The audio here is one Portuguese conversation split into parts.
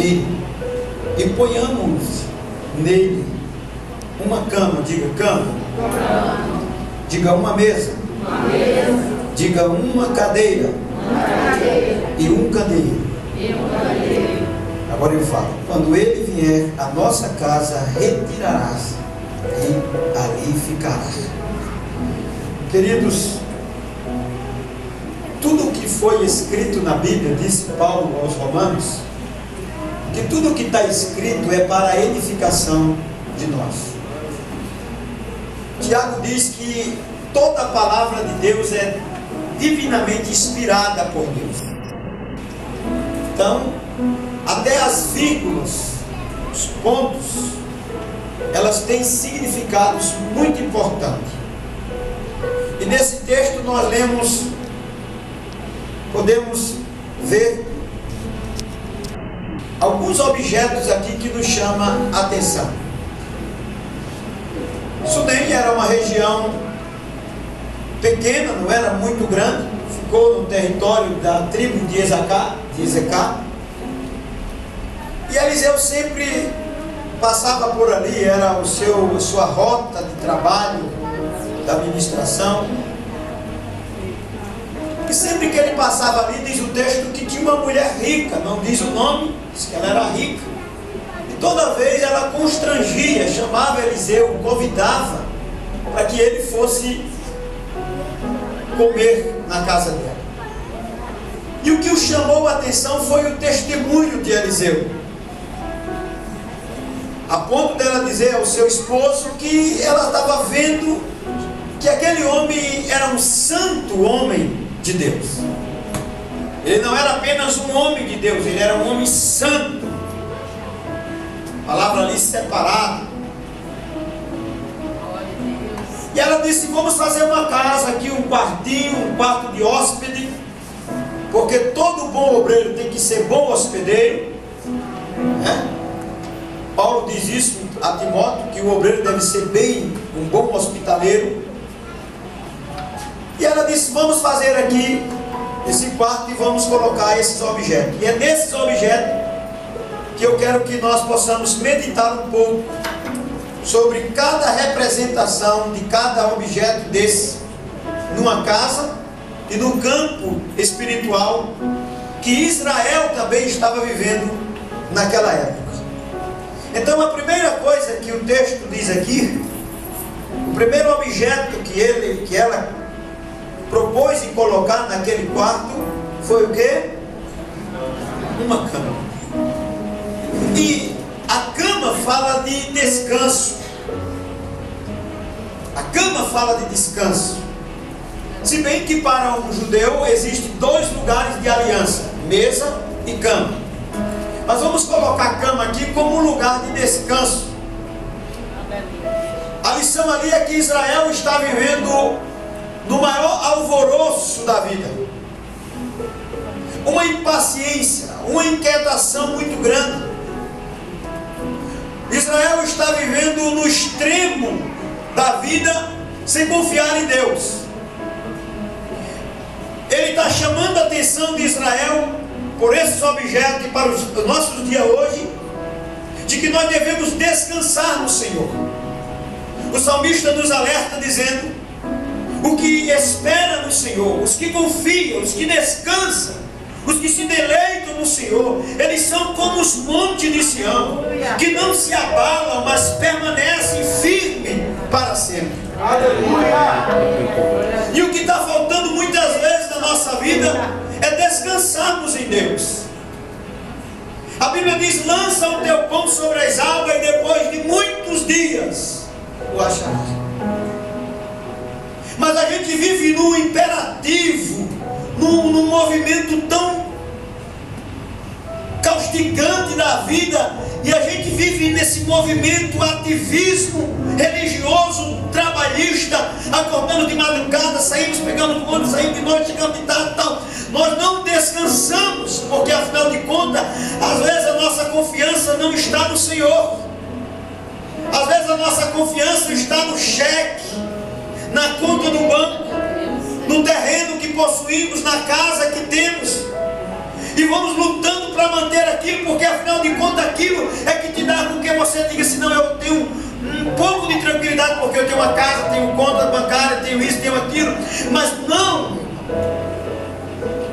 nele e ponhamos nele uma cama, diga cama, diga uma mesa, diga uma cadeira e um candeeiro. Agora ele fala: quando ele vier à nossa casa, retirarás e ali ficará. Queridos, tudo que foi escrito na Bíblia, disse Paulo aos Romanos, que tudo que está escrito é para a edificação de nós. Tiago diz que toda a palavra de Deus é divinamente inspirada por Deus. Então, até as vírgulas, os pontos, elas têm significados muito importantes. E nesse texto nós lemos, podemos ver alguns objetos aqui que nos chamam a atenção. Sunem era uma região pequena, não era muito grande, ficou no território da tribo de Ezecar. E Eliseu sempre passava por ali, era a sua rota de trabalho, da administração. E sempre que ele passava ali, diz o texto que tinha uma mulher rica, não diz o nome, diz que ela era rica. E toda vez ela constrangia, chamava Eliseu, convidava para que ele fosse comer na casa dela. E o que o chamou a atenção foi o testemunho de Eliseu, a ponto dela dizer ao seu esposo que ela estava vendo que aquele homem era um santo homem de Deus. Ele não era apenas um homem de Deus, ele era um homem santo. A palavra ali, separado. E ela disse: vamos fazer uma casa aqui, um quartinho, um quarto de hóspede, porque todo bom obreiro tem que ser bom hospedeiro, né? Paulo diz isso a Timóteo, que o obreiro deve ser bem um bom hospitaleiro. E ela disse: vamos fazer aqui esse quarto e vamos colocar esses objetos. E é nesses objetos que eu quero que nós possamos meditar um pouco sobre cada representação de cada objeto desse numa casa e no campo espiritual que Israel também estava vivendo naquela época. Então a primeira coisa que o texto diz aqui, o primeiro objeto que ela propôs em colocar naquele quarto foi o quê? Uma cama. E a cama fala de descanso. A cama fala de descanso. Se bem que para um judeu existem dois lugares de aliança: mesa e cama. Mas vamos colocar a cama aqui como um lugar de descanso. A lição ali é que Israel está vivendo no maior alvoroço da vida, uma impaciência, uma inquietação muito grande. Israel está vivendo no extremo da vida sem confiar em Deus. Ele está chamando a atenção de Israel por esses objetos e para os nossos dias hoje, de que nós devemos descansar no Senhor. O salmista nos alerta dizendo: o que espera no Senhor, os que confiam, os que descansam, os que se deleitam no Senhor, eles são como os montes de Sião, que não se abalam, mas permanecem firmes para sempre. Aleluia. E o que está faltando muitas vezes na nossa vida é descansarmos em Deus. A Bíblia diz: lança o teu pão sobre as águas e depois de muitos dias o acharás. Mas a gente vive num imperativo, num movimento tão causticante da vida, e a gente vive nesse movimento ativismo religioso, trabalhista, acordando de madrugada, saímos pegando ônibus, saímos de noite, chegando de tarde e tal. Nós não descansamos, porque afinal de contas, às vezes a nossa confiança não está no Senhor. Às vezes a nossa confiança está no cheque, na conta do banco, no terreno que possuímos, na casa que temos. e vamos lutando para manter aquilo, porque afinal de contas aquilo é que te dá com que você diga assim: não, eu tenho um pouco de tranquilidade porque eu tenho uma casa, tenho conta bancária, tenho isso, tenho aquilo. Mas não,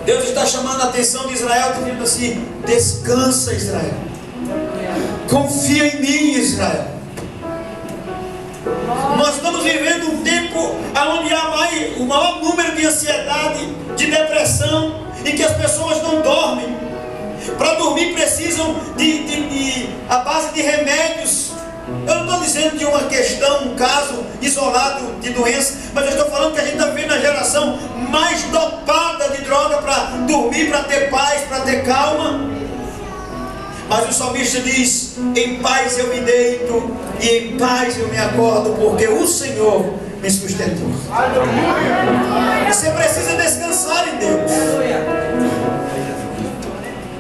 Deus está chamando a atenção de Israel, dizendo assim: descansa, Israel, confia em mim, Israel. Nós estamos vivendo um tempo onde há o maior número de ansiedade, de depressão, em que as pessoas não dormem. Para dormir precisam a base de remédios. Eu não estou dizendo de uma questão, um caso isolado de doença, mas eu estou falando que a gente está vivendo a geração mais dopada de droga para dormir, para ter paz, para ter calma. Mas o salmista diz: em paz eu me deito e em paz eu me acordo, porque o Senhor me sustentou. Você precisa descansar em Deus.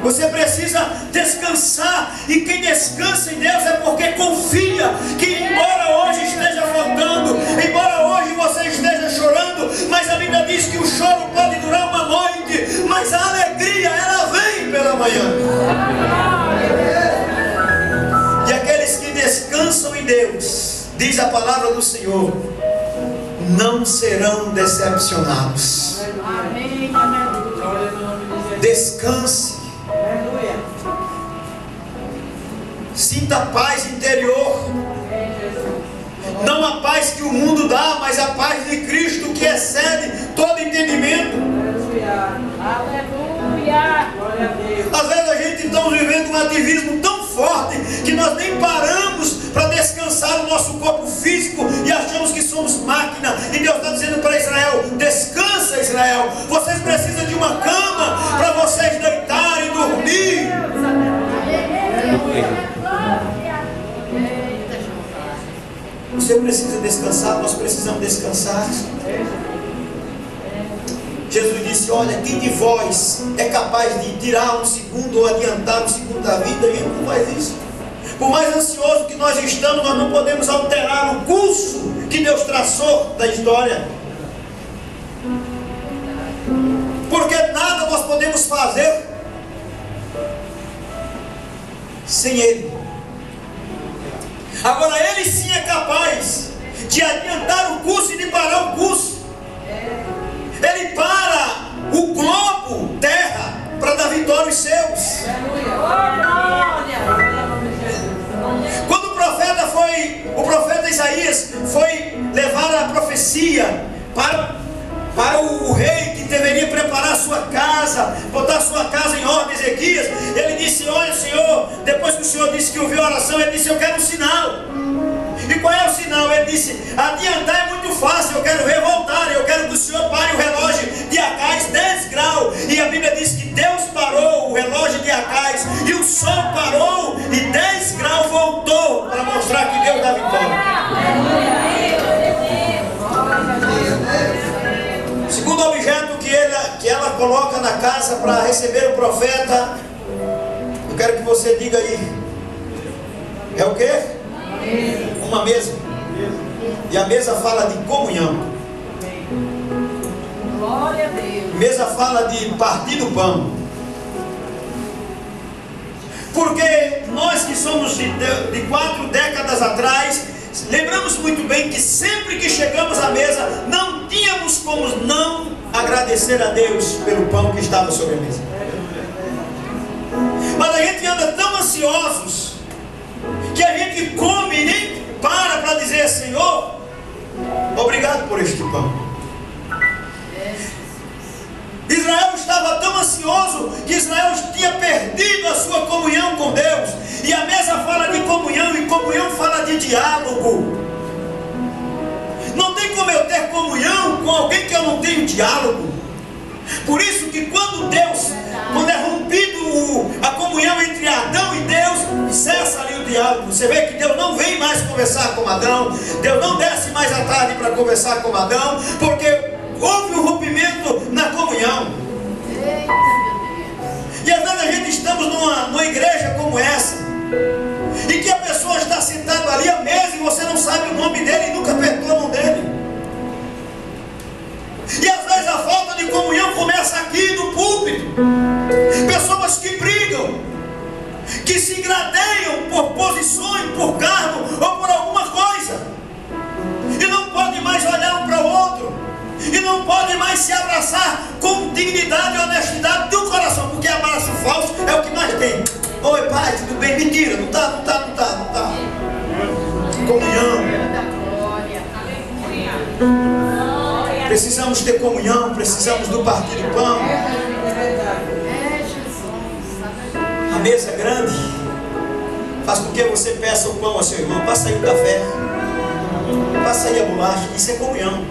Você precisa descansar. E quem descansa em Deus é porque confia que, embora hoje esteja faltando, embora hoje você esteja chorando, mas a Bíblia diz que o choro pode durar uma noite, mas a alegria, ela vem pela manhã. E aqueles que descansam em Deus, diz a palavra do Senhor, não serão decepcionados. Amém. Descanse. Sinta paz interior. Não a paz que o mundo dá, mas a paz de Cristo que excede todo entendimento. Aleluia. Às vezes a gente está vivendo um ativismo tão forte que nós nem paramos para descansar o nosso corpo físico e achamos que somos máquina. E Deus está dizendo para Israel: descansa, Israel. Vocês precisam de uma cama para vocês deitarem e dormir. Você precisa descansar, nós precisamos descansar. Jesus disse: olha, quem de vós é capaz de tirar um segundo ou adiantar um segundo da vida? A gente não faz isso. Por mais ansioso que nós estamos, nós não podemos alterar o curso que Deus traçou da história. Porque nada nós podemos fazer sem Ele. Agora Ele sim é capaz de adiantar o curso e de parar o curso. Ele para o globo terra para dar vitória aos seus. Quando o profeta Isaías foi levar a profecia para o rei que deveria preparar a sua casa, botar a sua casa em ordem, Ezequias, ele disse: olha, Senhor, depois que o Senhor disse que ouviu a oração, ele disse: eu quero um sinal. E qual é o sinal? Ele disse: adiantar é muito fácil, eu quero ver voltar, eu quero que o Senhor pare o relógio de Acais 10 graus. E a Bíblia diz que Deus parou o relógio de Acais, e o sol parou, e 10 graus voltou, para mostrar que Deus dá vitória. O segundo objeto que ela coloca na casa para receber o profeta, eu quero que você diga aí, é o quê? Uma mesa. E a mesa fala de comunhão. Glória a Deus. Mesa fala de partir do pão. Porque nós que somos de 4 décadas atrás, lembramos muito bem que sempre que chegamos à mesa, não tínhamos como não agradecer a Deus pelo pão que estava sobre a mesa. Mas a gente anda tão ansiosos que a gente come e nem para dizer: Senhor, obrigado por este pão. Israel estava tão ansioso que Israel tinha perdido a sua comunhão com Deus. E a mesa fala de comunhão, e comunhão fala de diálogo. Não tem como eu ter comunhão com alguém que eu não tenho diálogo. Por isso que quando é rompido a comunhão entre Adão e Deus, cessa ali o diálogo. Você vê que Deus não vem mais conversar com Adão, Deus não desce mais à tarde para conversar com Adão, porque houve um rompimento na comunhão. E às vezes a gente estamos numa igreja como essa, e que a pessoa está sentada ali à mesa e você não sabe o nome dele e nunca apertou a mão dele. E às vezes a falta de comunhão começa aqui no púlpito. Pessoa que se gradeiam por posições, por cargo ou por alguma coisa, e não podem mais olhar um para o outro, e não podem mais se abraçar com dignidade e honestidade do coração, porque abraço falso é o que mais tem. Oi pai, tudo bem? Mentira, não está. Comunhão. Precisamos ter comunhão, precisamos do partir do pão. A mesa grande faz com que você peça o pão ao seu irmão. Passa aí o café, passa aí a bolacha. Isso é comunhão.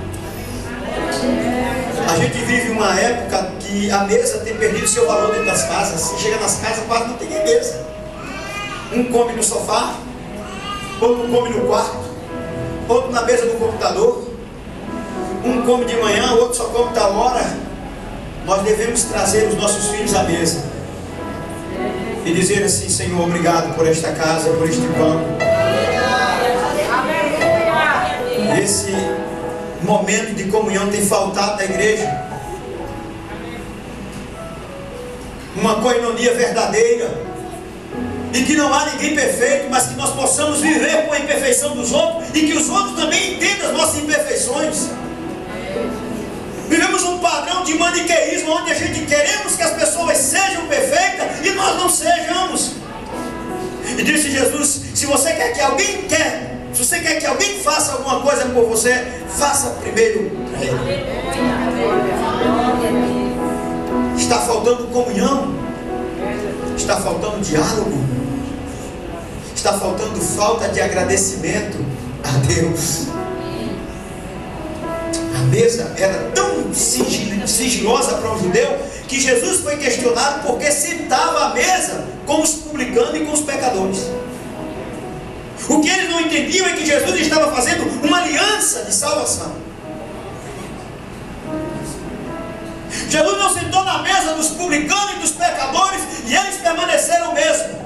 A gente vive uma época que a mesa tem perdido seu valor dentro das casas. Você chega nas casas, quase não tem nem mesa. Um come no sofá, outro come no quarto, outro na mesa do computador. Um come de manhã, o outro só come tal hora. Nós devemos trazer os nossos filhos à mesa e dizer assim: Senhor, obrigado por esta casa, por este pão. Esse momento de comunhão tem faltado na igreja. Uma coinonia verdadeira, e que não há ninguém perfeito, mas que nós possamos viver com a imperfeição dos outros, e que os outros também entendam as nossas imperfeições. Vivemos um padrão de maniqueísmo, onde a gente queremos que as pessoas sejam perfeitas e nós não sejamos. E disse Jesus: se você quer que alguém faça alguma coisa por você, faça primeiro para ele. Está faltando comunhão, está faltando diálogo, está faltando falta de agradecimento a Deus. A mesa era tão sigilosa para um judeu que Jesus foi questionado porque sentava à mesa com os publicanos e com os pecadores. O que eles não entendiam é que Jesus estava fazendo uma aliança de salvação. Jesus não sentou na mesa dos publicanos e dos pecadores e eles permaneceram mesmo.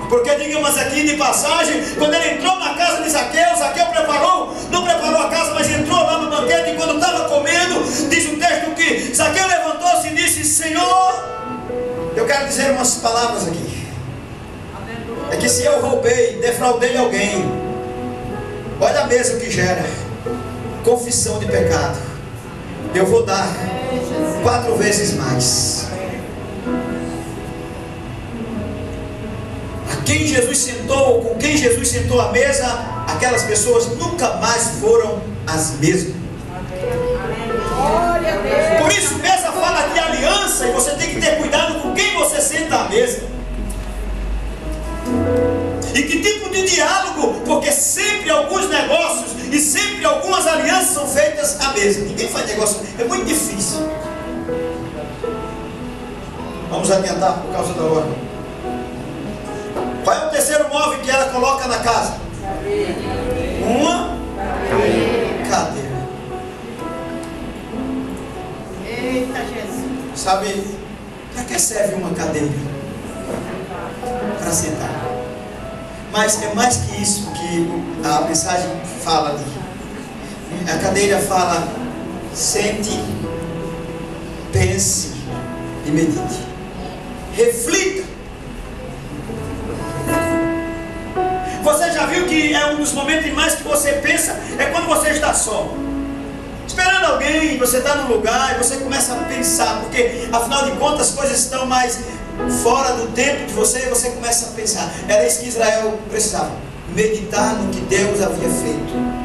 Porque, digamos aqui de passagem, quando ele entrou na casa de Zaqueu, Zaqueu não preparou a casa, mas entrou lá no banquete, e quando estava comendo, diz o texto que Zaqueu levantou-se e disse: Senhor, eu quero dizer umas palavras aqui. É que se eu roubei, defraudei alguém, olha a mesa que gera confissão de pecado, eu vou dar 4 vezes mais. Quem Jesus sentou, com quem Jesus sentou à mesa, aquelas pessoas nunca mais foram as mesmas. Por isso, mesa fala de aliança, e você tem que ter cuidado com quem você senta à mesa. E que tipo de diálogo, porque sempre alguns negócios e sempre algumas alianças são feitas à mesa. Ninguém faz negócio, é muito difícil. Vamos adiantar por causa da hora. Qual é o terceiro móvel que ela coloca na casa? Uma cadeira. Eita Jesus. Sabe, para que serve uma cadeira? Para sentar. Mas é mais que isso que a mensagem fala ali. A cadeira fala: sente, pense e medite. Reflita. Você já viu que é um dos momentos mais que você pensa, é quando você está só, esperando alguém, você está num lugar e você começa a pensar, porque afinal de contas as coisas estão mais fora do tempo de você, e você começa a pensar. Era isso que Israel precisava, meditar no que Deus havia feito.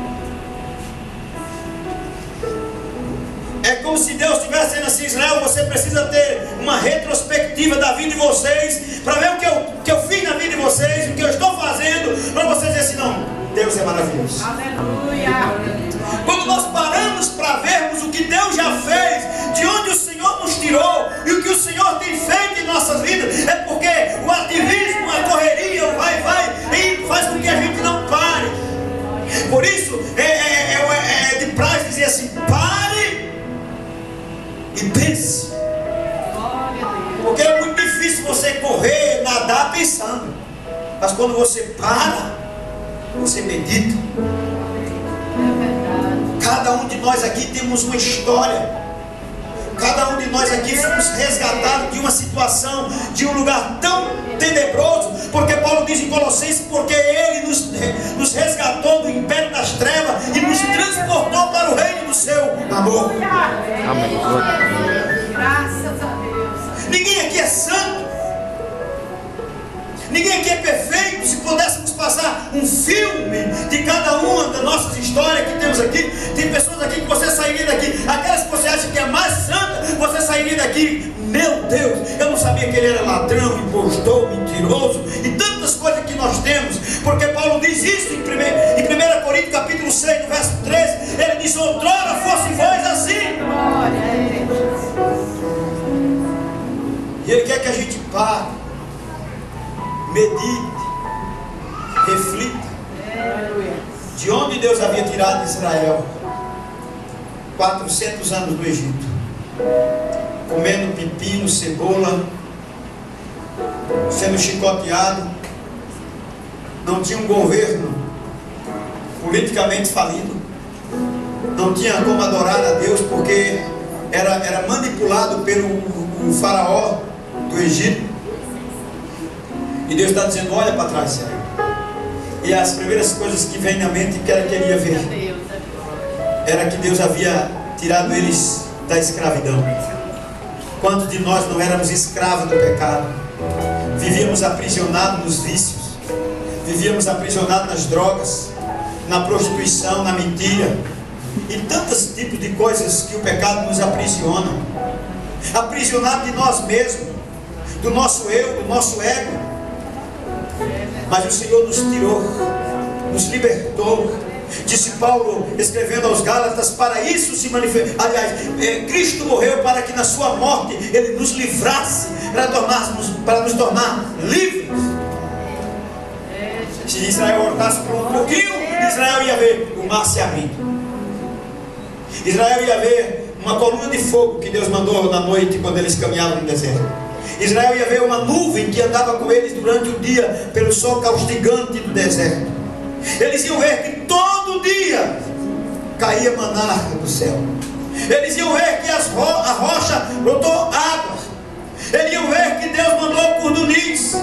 É como se Deus estivesse dizendo assim: Israel, você precisa ter uma retrospectiva da vida de vocês, para ver o que eu fiz na vida de vocês, o que eu estou fazendo, para vocês dizer assim: não, Deus é maravilhoso. Aleluia. Quando nós paramos para vermos o que Deus já fez, de onde o Senhor nos tirou e o que o Senhor tem feito em nossas vidas, é porque o ativismo, a correria, o vai, faz com que a gente não pare. Por isso, é de praxe dizer assim: pare e pense. Porque é muito difícil você correr, nadar pensando. Mas quando você para, você medita. Cada um de nós aqui temos uma história. Cada um de nós aqui fomos resgatados de uma situação, de um lugar tão tenebroso, porque Paulo diz em Colossenses, porque Ele nos resgatou do império das trevas e nos transportou para o reino do seu amor. Amém. Graças a Deus. Ninguém aqui é santo. Ninguém aqui é perfeito. Se pudéssemos passar um filme de cada uma das nossas histórias que temos aqui, tem pessoas aqui que você sairia daqui, aquelas que você acha que é mais santa, você sairia daqui, meu Deus, eu não sabia que ele era ladrão, impostor, mentiroso e tantas coisas que nós temos, porque Paulo diz isso em 1 Coríntios capítulo 6, no verso 13, ele diz: outrora fosse vós assim. E ele quer que a gente pare, medite, reflita de onde Deus havia tirado Israel 400 anos do Egito, comendo pepino, cebola, sendo chicoteado, não tinha um governo politicamente falido, não tinha como adorar a Deus, porque era manipulado pelo faraó do Egito. E Deus está dizendo: olha para trás, Senhor. E as primeiras coisas que vêm na mente que ela queria ver era que Deus havia tirado eles da escravidão. Quantos de nós não éramos escravos do pecado? Vivíamos aprisionados nos vícios, vivíamos aprisionados nas drogas, na prostituição, na mentira e tantos tipos de coisas que o pecado nos aprisiona. Aprisionado de nós mesmos, do nosso eu, do nosso ego. Mas o Senhor nos tirou, nos libertou. Disse Paulo, escrevendo aos Gálatas: para isso se manifestou. Aliás, Cristo morreu para que na sua morte Ele nos livrasse, para nos tornar livres. Se Israel voltasse por um pouquinho, Israel ia ver o mar se abrindo. Israel ia ver uma coluna de fogo que Deus mandou na noite quando eles caminhavam no deserto. Israel ia ver uma nuvem que andava com eles durante o dia pelo sol caustigante do deserto. Eles iam ver que todo dia caía maná do céu. Eles iam ver que a rocha brotou água. Eles iam ver que Deus mandou cordunis.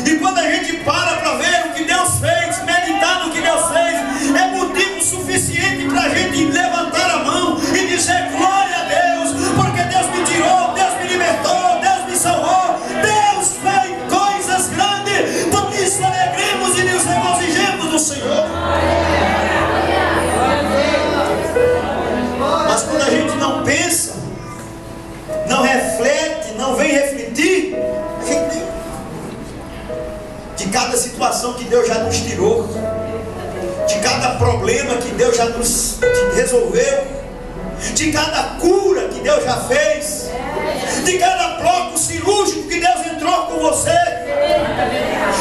E quando a gente para ver o que Deus fez, meditar no que Deus fez, é motivo suficiente para a gente levantar a mão e dizer: glória a Deus, porque Deus me tirou, Deus me libertou, Deus me salvou, Deus fez coisas grandes. Por isso alegremos e nos regozijemos no Senhor. Mas quando a gente não pensa, não reflete, não vem refletir, a gente nem de cada situação que Deus já nos tirou, de cada problema que Deus já nos resolveu, de cada cura que Deus já fez, de cada bloco cirúrgico que Deus entrou com você,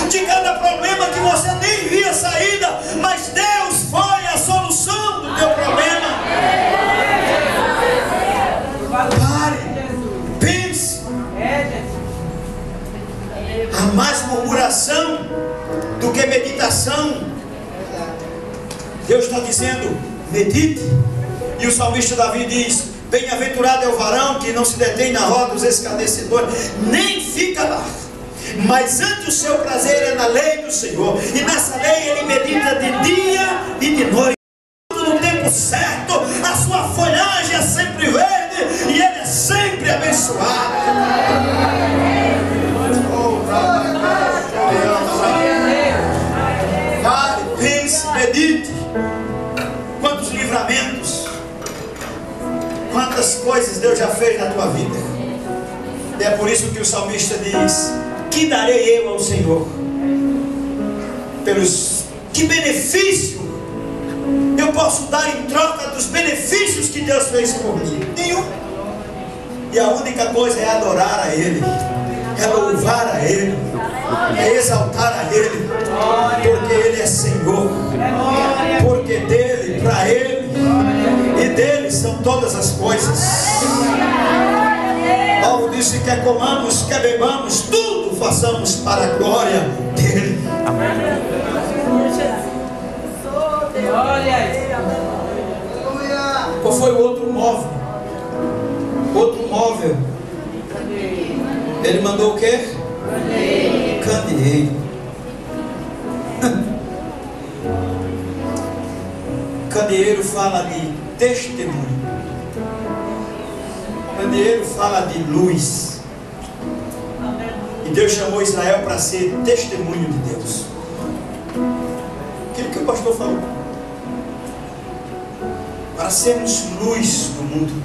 de cada problema que você nem via saída, mas Deus foi a solução do teu problema. Pare, pense. Há mais murmuração do que meditação. Deus está dizendo: medite. E o salmista Davi diz: bem-aventurado é o varão que não se detém na roda dos escarnecedores, nem fica lá, mas antes o seu prazer é na lei do Senhor, e nessa lei ele medita de dia e de noite. No tempo certo, a sua folhagem é sempre verde e ele é sempre abençoado. Pare, pense, medite. Quantos livramentos, quantas coisas Deus já fez na tua vida. E é por isso que o salmista diz: que darei eu ao Senhor? Que benefício eu posso dar em troca dos benefícios que Deus fez por mim? Nenhum. E a única coisa é adorar a Ele, é louvar a Ele, é exaltar a Ele, porque Ele é Senhor, porque dele, para Ele e dele são todas as coisas. Paulo disse: quer comamos, quer bebamos, tudo façamos para a glória dele. Amém. Qual foi o outro móvel, outro candeeiro. Candeeiro fala de testemunho. Candeeiro fala de luz. E Deus chamou Israel para ser testemunho de Deus. Aquilo que o pastor falou. Para sermos luz do mundo.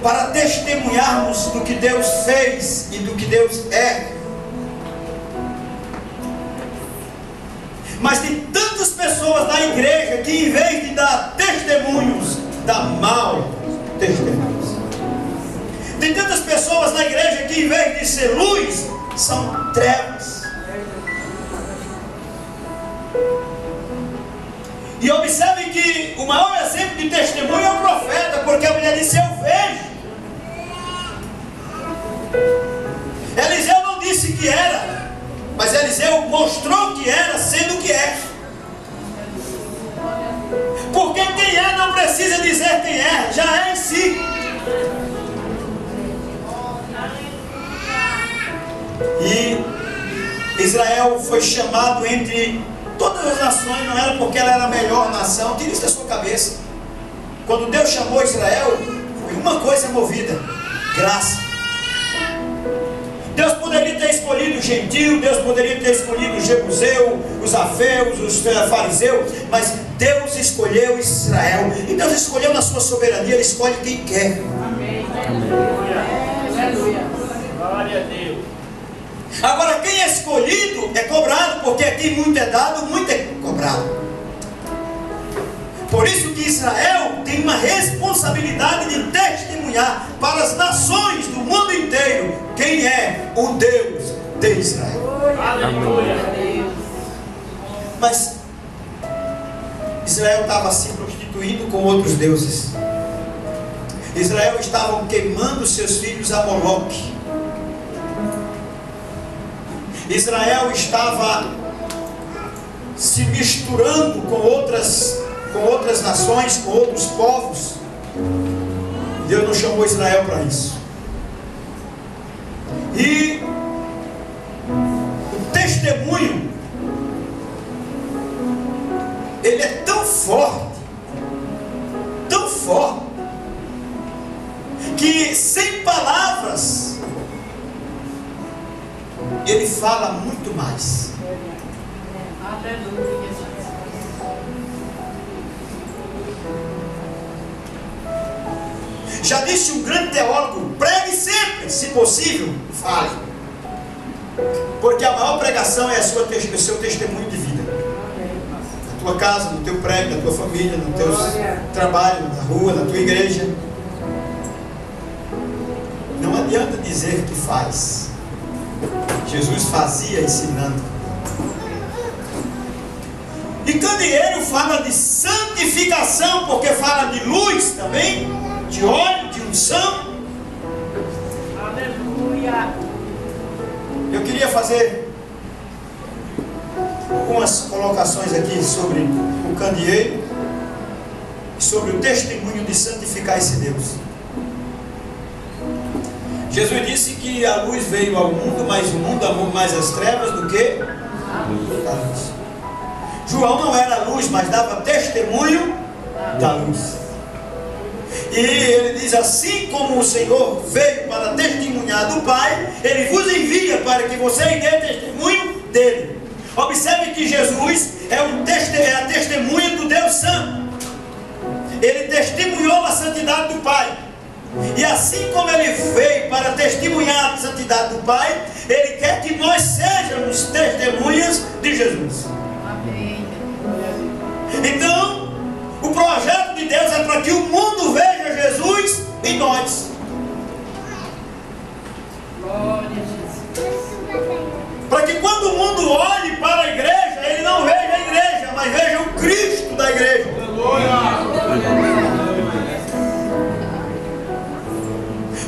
Para testemunharmos do que Deus fez e do que Deus é. Mas tem tantas pessoas na igreja que, em vez de dar testemunhos, dá mau testemunhos. Tem tantas pessoas na igreja que, em vez de ser luz, são trevas. E observem que o maior exemplo de testemunho é o profeta, porque a mulher disse: eu vejo. Eliseu não disse que era, mas Eliseu mostrou que era, sendo que é. Porque quem é não precisa dizer quem é, já é em si. E Israel foi chamado entre todas as nações, não era porque ela era a melhor nação. Tira isso da sua cabeça. Quando Deus chamou Israel, foi uma coisa movida: graça. Deus poderia ter escolhido o gentio, Deus poderia ter escolhido o jebuseu, os afeus, os fariseus, mas Deus escolheu Israel. E Deus escolheu na sua soberania, Ele escolhe quem quer. Amém. Aleluia. Glória a Deus. Agora, quem é escolhido é cobrado, porque aqui muito é dado, muito é cobrado. Por isso que Israel tem uma responsabilidade de testemunhar para as nações do mundo inteiro quem é o Deus de Israel. Aleluia. Mas Israel estava se prostituindo com outros deuses. Israel estava queimando seus filhos a Moloque. Israel estava se misturando com outras nações, com outros povos. Deus não chamou Israel para isso. E o testemunho, ele é tão forte, que sem palavras ele fala muito mais. Aleluia. Já disse um grande teólogo: pregue sempre, se possível, fale. Porque a maior pregação é o seu testemunho de vida. Na tua casa, no teu prédio, na tua família, no teu trabalho, na rua, na tua igreja. Não adianta dizer que faz. Jesus fazia ensinando. E candeeiro fala de santificação, porque fala de luz também, de óleo, de unção. Aleluia. Eu queria fazer algumas colocações aqui sobre o candeeiro e sobre o testemunho de santificar esse Deus. Jesus disse que a luz veio ao mundo, mas o mundo amou mais as trevas do que a luz. João não era a luz, mas dava testemunho da luz. E ele diz: assim como o Senhor veio para testemunhar do Pai, Ele vos envia para que vocês dêem testemunho dele. Observe que Jesus é a testemunha do Deus Santo. Ele testemunhou a santidade do Pai. E assim como Ele veio para testemunhar a santidade do Pai, Ele quer que nós sejamos testemunhas de Jesus. Amém. Então, o projeto de Deus é para que o mundo veja Jesus em nós. Glória a Jesus. Para que quando o mundo olhe para a igreja, ele não veja a igreja, mas veja o Cristo da igreja.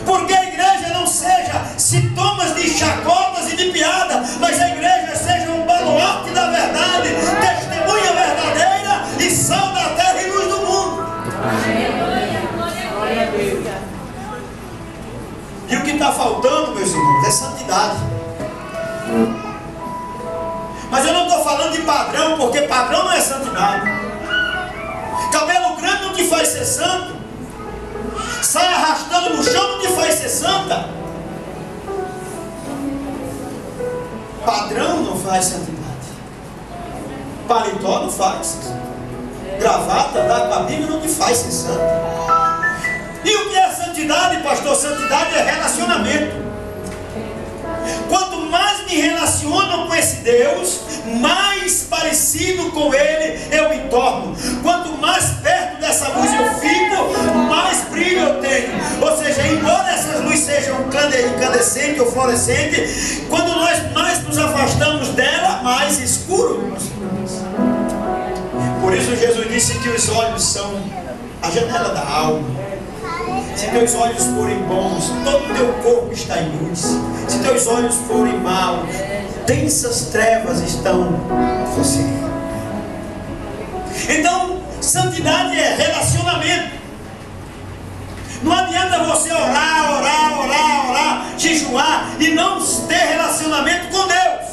Porque a igreja não seja sintomas de chacotas e de piada, mas a igreja seja um baluarte da verdade, testemunha verdadeira e sal da terra e luz do mundo. E o que está faltando, meus irmãos, é santidade. Mas eu não estou falando de padrão, porque padrão não é santidade. Cabelo grande não te faz ser santo. Sai arrastando no chão não te faz ser santa. Padrão não faz santidade. Paletó não faz. Gravata, andar com a Bíblia não te faz ser santo. E o que é santidade, pastor? Santidade é relacionamento. Quanto mais me relaciono com esse Deus, mais parecido com Ele eu me torno. Quanto mais perto dessa luz eu fico, mais brilho eu tenho. Ou seja, embora essas luzes sejam incandescentes ou fluorescentes, quando nós mais nos afastamos dela, mais escuro nós ficamos. Por isso Jesus disse que os olhos são a janela da alma. Se teus olhos forem bons, todo o teu corpo está em luz. Se teus olhos forem maus, densas trevas estão em você. Então, santidade é relacionamento. Não adianta você orar, jejuar e não ter relacionamento com Deus.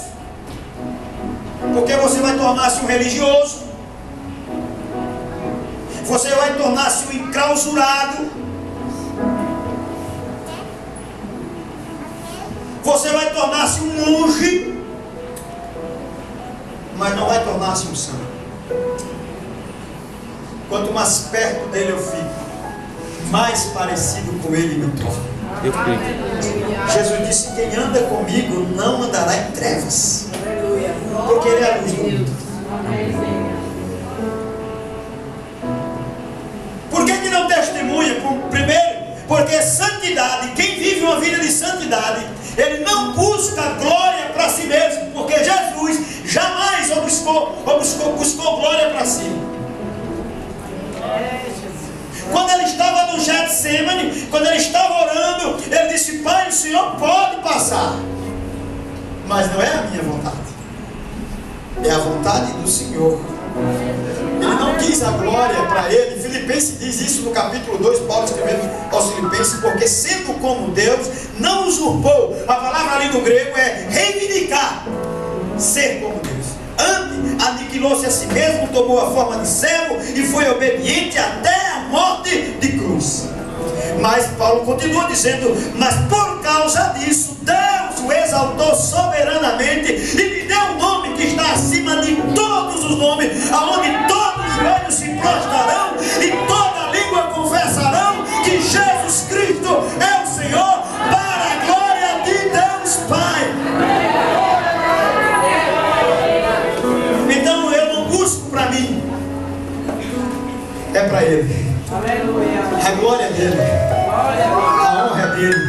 Porque você vai tornar-se um religioso. Você vai tornar-se um enclausurado. Você vai tornar-se um monge, mas não vai tornar-se um santo. Quanto mais perto dele eu fico, mais parecido com ele me torno. Eu creio. Jesus disse: quem anda comigo não andará em trevas, porque ele é a luz do mundo. Por que não testemunha? Primeiro, porque santidade, quem vive uma vida de santidade, ele não busca glória para si mesmo, porque Jesus jamais buscou glória para si. Quando ele estava no Getsemane, quando ele estava orando, ele disse: Pai, o Senhor pode passar, mas não é a minha vontade, é a vontade do Senhor. Ele não quis a glória para ele. Filipenses diz isso no capítulo 2, Paulo escrevendo aos Filipenses: porque sendo como Deus, não usurpou. A palavra ali no grego é reivindicar, ser como Deus. Antes, aniquilou-se a si mesmo, tomou a forma de servo e foi obediente até a morte de cruz. Mas Paulo continua dizendo: mas por causa disso, Deus o exaltou soberanamente e lhe deu um nome que está acima de todos os nomes, aonde todos os joelhos se prostrarão e toda língua confessarão que Jesus Cristo é o Senhor, para a glória de Deus Pai. Então eu não busco para mim, é para Ele. A glória é dele, a honra é dele,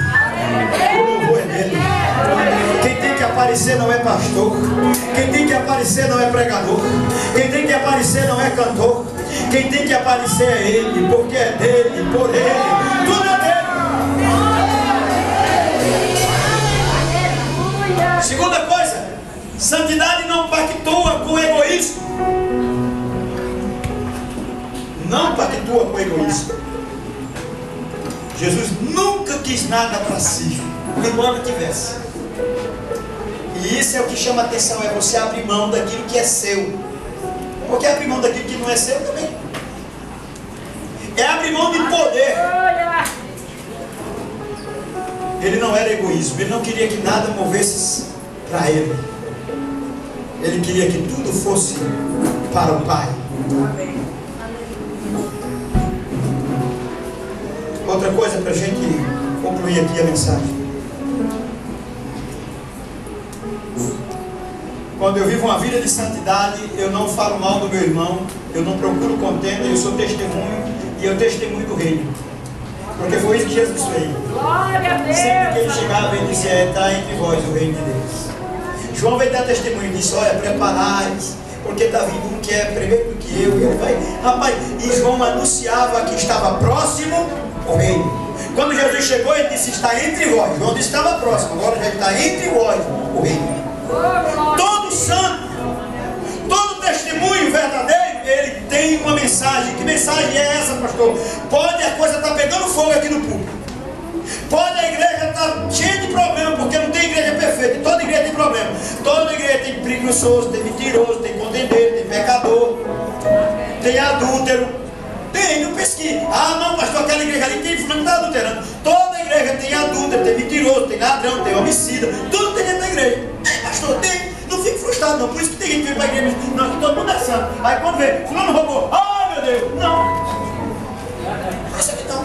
o louvor é dele. Quem tem que aparecer não é pastor, quem tem que aparecer não é pregador, quem tem que aparecer não é cantor. Quem tem que aparecer é Ele, porque é dele, por Ele, tudo é dele. Segunda coisa, santidade não pactua com egoísmo. Não pactua com egoísmo. Jesus nunca quis nada para si, embora tivesse. E isso é o que chama a atenção, é você abrir mão daquilo que é seu. Porque abrir mão daquilo que não é seu também é abrir mão de poder. Ele não era egoísmo, ele não queria que nada movesse para ele. Ele queria que tudo fosse para o Pai. Amém. Outra coisa para a gente concluir aqui a mensagem. Quando eu vivo uma vida de santidade, eu não falo mal do meu irmão, eu não procuro contenda, eu sou testemunho e eu testemunho do reino. Porque foi isso que Jesus fez. Sempre que ele chegava, ele dizia: está entre vós o reino de Deus. João veio dar testemunho disso: olha, preparais, porque está vindo um que é primeiro do que eu. E ele vai, rapaz, e João anunciava que estava próximo o reino. Quando Jesus chegou, ele disse: está entre vós. João disse: estava próximo, agora já está entre vós o reino. Todo santo, todo testemunho verdadeiro, ele tem uma mensagem. Que mensagem é essa, pastor? Pode a coisa estar pegando fogo aqui no público, Pode a igreja estar cheia de problemas, porque não tem igreja perfeita. Toda igreja tem problema. Toda igreja tem preguiçoso, tem mentiroso, tem contendeiro, tem pecador, tem adúltero. Tem, não pesquise. Ah, não, pastor, aquela igreja ali tem fulano que está adulterando. Toda igreja tem adúltero, tem mentiroso, tem ladrão, tem homicida. Tudo tem dentro da igreja. Tem, pastor, tem. Não fique frustrado, não. Por isso que tem gente que vem para a igreja. Não, que todo mundo é santo. Aí quando vê, fulano roubou. Ai, meu Deus. Não. Essa aqui não.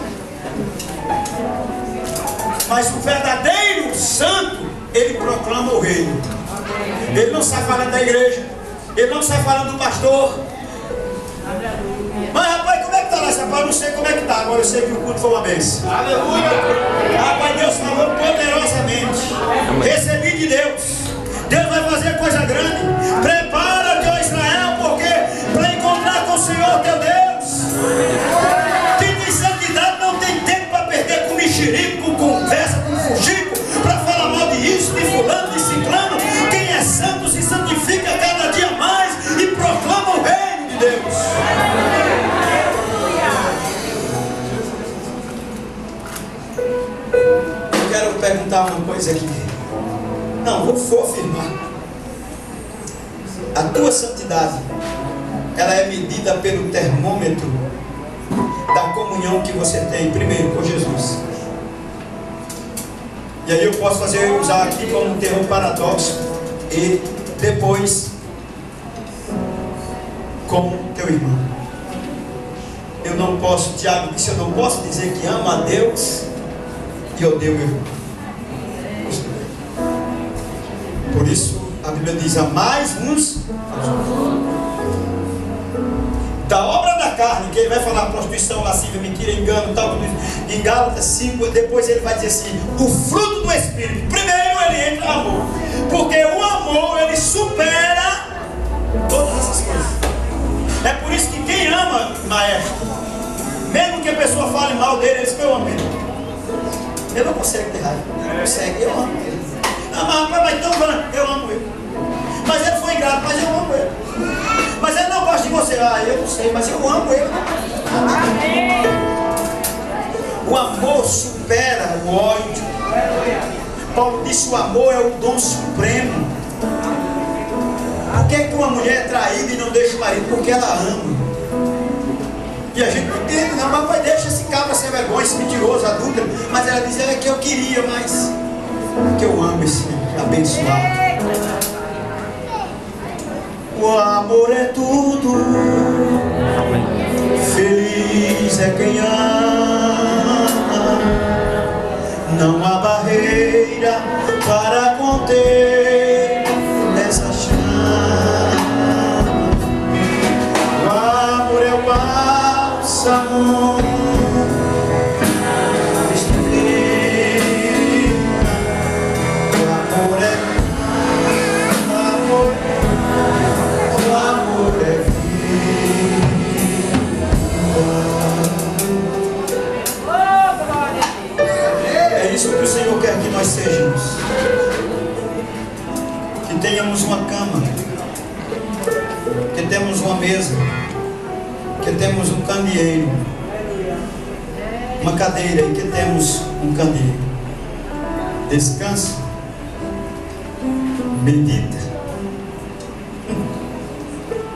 Mas o verdadeiro santo, ele proclama o reino. Ele não sai falando da igreja. Ele não sai falando do pastor. Mas rapaz, como é que está lá? Rapaz, eu não sei como é que está. Agora eu sei que o culto foi uma bênção. Aleluia! Rapaz, Deus falou poderosamente. Recebi de Deus. Deus vai fazer coisa grande. Prepara-te, ó Israel, porque para encontrar com o Senhor teu Deus. Quem tem santidade não tem tempo para perder com mexerico, com conversa, com fugico, para falar mal de isso, de fulano, de ciclano. Quem é santo se santifica cada dia mais e proclama o reino de Deus. Eu quero perguntar uma coisa aqui. Não, vou afirmar. A tua santidade, ela é medida pelo termômetro da comunhão que você tem, primeiro com Jesus. E aí eu posso usar aqui como um termo paradoxo, e depois com teu irmão. Eu não posso, Tiago disse, eu não posso dizer que amo a Deus e odeio meu irmão. Por isso a Bíblia diz: amais uns aos outros. Da obra da carne, que ele vai falar prostituição, lascívia, mentira, engano, tal, tudo isso. Em Gálatas 5, depois ele vai dizer assim: o fruto do Espírito. Primeiro ele entra no amor, porque o amor ele supera todas essas coisas. É por isso que quem ama, maestro, mesmo que a pessoa fale mal dele, ele diz que eu amo ele. Ele não consegue ter raiva, não consegue, eu amo ele. Ah, mas então eu amo ele. Mas ele foi ingrato, mas eu amo ele. Mas ele não gosta de você. Ah, eu não sei, mas eu amo ele. O amor supera o ódio. Paulo disse: o amor é o dom supremo. Por que uma mulher é traída e não deixa o marido? Porque ela ama. E a gente não entende, não, mas pai, deixa esse cabra sem vergonha, esse mentiroso, adúltero. Mas ela diz: é que eu queria, mas que eu amo esse abençoado. O amor é tudo. Feliz é quem ama. Não há barreira para conter essa chama. O amor é o bálsamo. Isso que o Senhor quer que nós sejamos. Que tenhamos uma cama, que temos uma mesa, que temos um candeeiro, uma cadeira e que temos um candeeiro. Descansa, medita,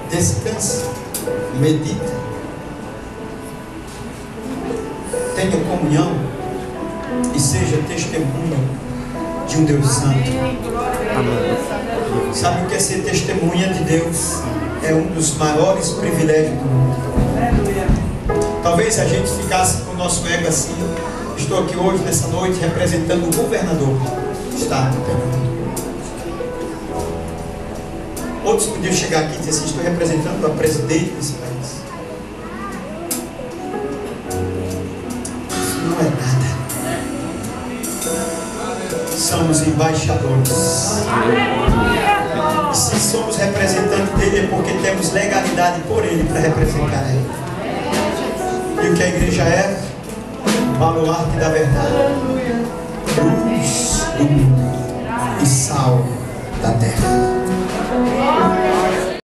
descansa, medita, tenha comunhão e seja testemunha de um Deus santo. Amém. Sabe o que é ser testemunha de Deus? É um dos maiores privilégios do mundo. Talvez a gente ficasse com o nosso ego assim. Estou aqui hoje, nessa noite, representando o governador do estado. Outros podiam chegar aqui e dizer assim: estou representando a presidente desse país. Isso não é nada. Somos embaixadores. E se somos representantes dele é porque temos legalidade por ele para representar ele. E o que a igreja é? Baluarte da verdade, luz do mundo e sal da terra.